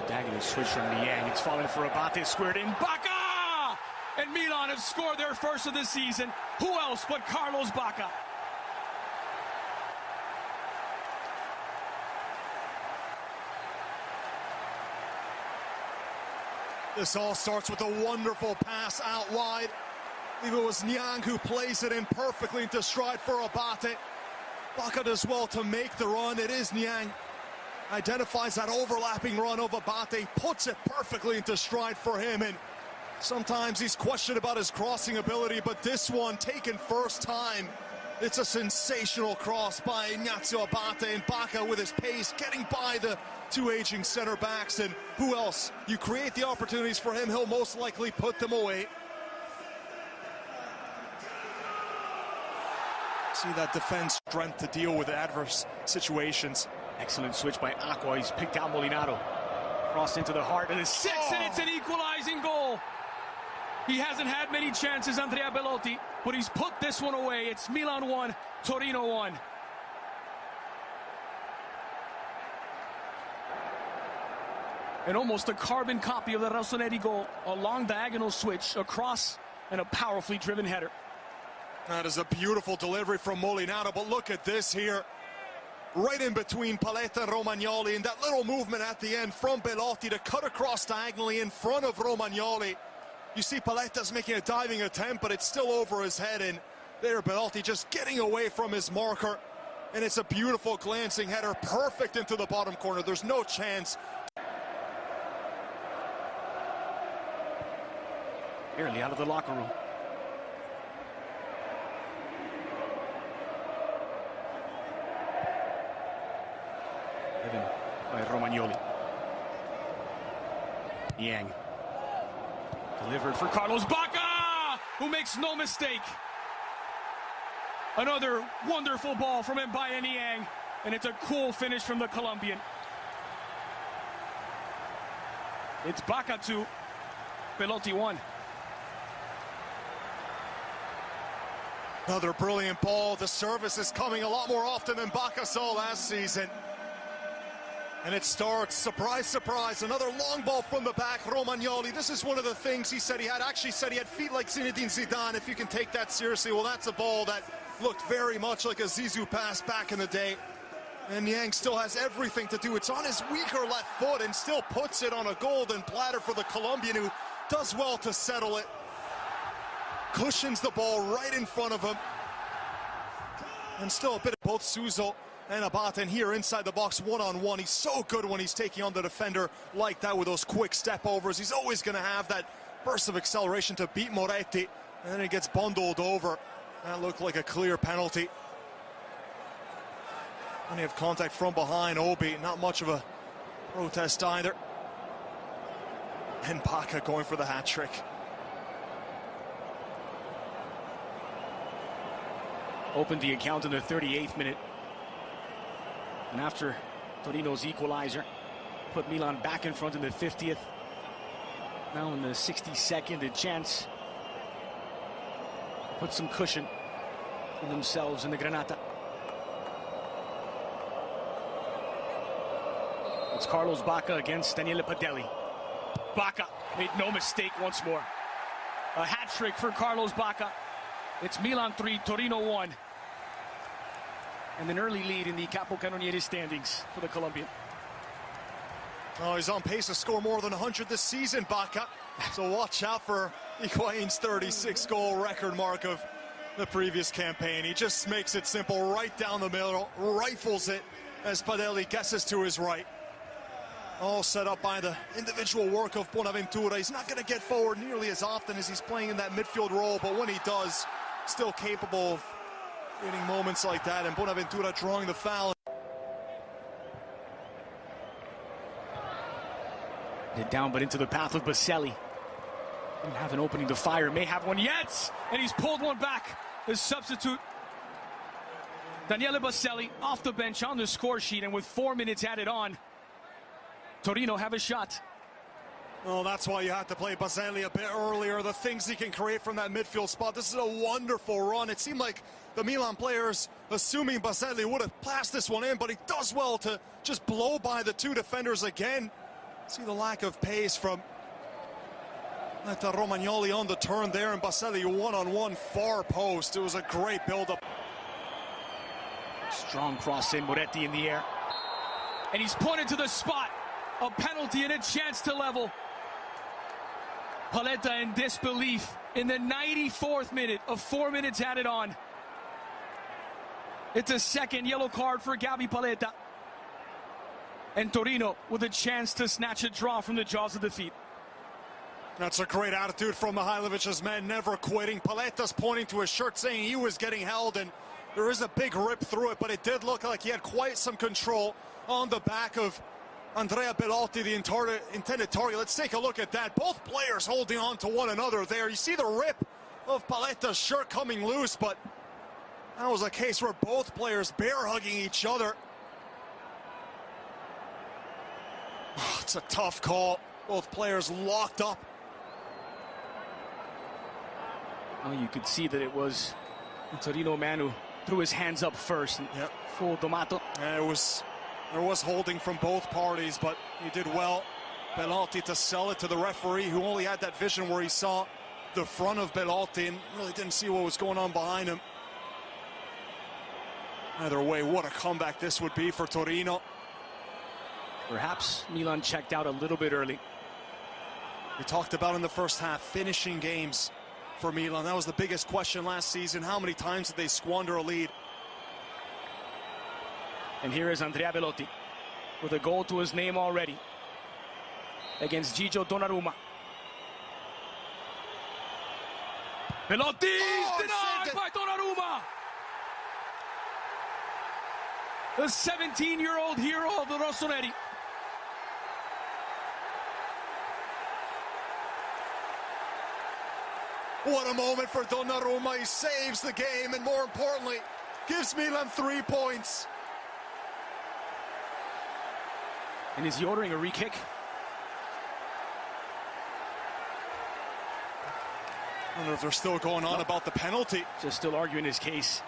Diagonal switch from Niang. It's falling for Abate, squared in. Bacca! And Milan have scored their first of the season. Who else but Carlos Bacca? This all starts with a wonderful pass out wide. I believe it was Niang who plays it in perfectly into stride for Abate. Bacca does well to make the run. It is Niang. Identifies that overlapping run of Abate, puts it perfectly into stride for him, and sometimes he's questioned about his crossing ability, but this one, taken first time, it's a sensational cross by Ignazio Abate, and Bacca with his pace, getting by the two aging center backs, and who else? You create the opportunities for him, he'll most likely put them away. See that defense strength to deal with adverse situations. Excellent switch by Aqua. He's picked out Molinaro. Crossed into the heart and a six, and it's an equalizing goal. He hasn't had many chances, Andrea Belotti, but he's put this one away. It's Milan 1, Torino 1. And almost a carbon copy of the Rossoneri goal. A long diagonal switch, across, and a powerfully driven header. That is a beautiful delivery from Molinaro, but look at this here. Right in between Paletta and Romagnoli, and that little movement at the end from Belotti to cut across diagonally in front of Romagnoli. You see Paletta's making a diving attempt, but it's still over his head, and there Belotti just getting away from his marker. And it's a beautiful glancing header, perfect into the bottom corner. There's no chance. Barely out of the locker room. By Romagnoli. Niang. Delivered for Carlos Bacca, who makes no mistake. Another wonderful ball from Mbaye Niang, and it's a cool finish from the Colombian. It's Bacca 2, Belotti 1. Another brilliant ball. The service is coming a lot more often than Bacca saw last season. And it starts, surprise, surprise, another long ball from the back, Romagnoli. This is one of the things he said he had. Actually said he had feet like Zinedine Zidane, if you can take that seriously. Well, that's a ball that looked very much like a Zizou pass back in the day. And Niang still has everything to do. It's on his weaker left foot and still puts it on a golden platter for the Colombian, who does well to settle it. Cushions the ball right in front of him. And still a bit of both Suso and Abate, and here inside the box one-on-one. He's so good when he's taking on the defender like that with those quick step overs. He's always going to have that burst of acceleration to beat Moretti, and then he gets bundled over. That looked like a clear penalty. Plenty of contact from behind. Obi, not much of a protest either. And Bacca going for the hat-trick. Opened the account in the 38th minute. And after Torino's equalizer, put Milan back in front in the 50th. Now in the 62nd, a chance. Put some cushion for themselves in the Granata. It's Carlos Bacca against Daniele Padelli. Bacca made no mistake once more. A hat-trick for Carlos Bacca. It's Milan 3, Torino 1. And an early lead in the Capocannoniere standings for the Colombian. Oh, he's on pace to score more than 100 this season, Bacca. So watch out for Higuain's 36-goal record mark of the previous campaign. He just makes it simple, right down the middle, rifles it as Padelli guesses to his right. All set up by the individual work of Bonaventura. He's not going to get forward nearly as often as he's playing in that midfield role, but when he does, still capable of creating moments like that, and Bonaventura drawing the foul. Hit down, but into the path of Baselli. Didn't have an opening to fire, may have one yet, and he's pulled one back. His substitute, Daniele Baselli, off the bench on the score sheet, and with 4 minutes added on, Torino have a shot. Well, that's why you had to play Baselli a bit earlier. The things he can create from that midfield spot. This is a wonderful run. It seemed like the Milan players, assuming Baselli would have passed this one in, but he does well to just blow by the two defenders again. See the lack of pace from Romagnoli on the turn there, and Baselli one-on-one far post. It was a great build-up. Strong cross in, Moretti in the air. And he's pointed to the spot. A penalty and a chance to level. Paletta in disbelief in the 94th minute of 4 minutes added on. It's a second yellow card for Gabi Paletta. And Torino with a chance to snatch a draw from the jaws of defeat. That's a great attitude from Mihailovic's men, never quitting. Paletta's pointing to his shirt saying he was getting held, and there is a big rip through it, but it did look like he had quite some control on the back of Andrea Belotti, the intended target. Let's take a look at that. Both players holding on to one another there. You see the rip of Paletta's shirt coming loose, but that was a case where both players bear hugging each other. Oh, it's a tough call. Both players locked up. Well, you could see that it was the Torino man who threw his hands up first. Yep. Full Domato. There was holding from both parties, but he did well, Belotti, to sell it to the referee, who only had that vision where he saw the front of Belotti and really didn't see what was going on behind him. Either way, what a comeback this would be for Torino. Perhaps Milan checked out a little bit early. We talked about in the first half, finishing games for Milan. That was the biggest question last season. How many times did they squander a lead? And here is Andrea Belotti with a goal to his name already against Gigio Donnarumma. Belotti denied by Donnarumma. The 17-year-old hero of the Rossoneri. What a moment for Donnarumma. He saves the game and, more importantly, gives Milan 3 points. And is he ordering a re-kick? I don't know if they're still going on about the penalty. Just still arguing his case.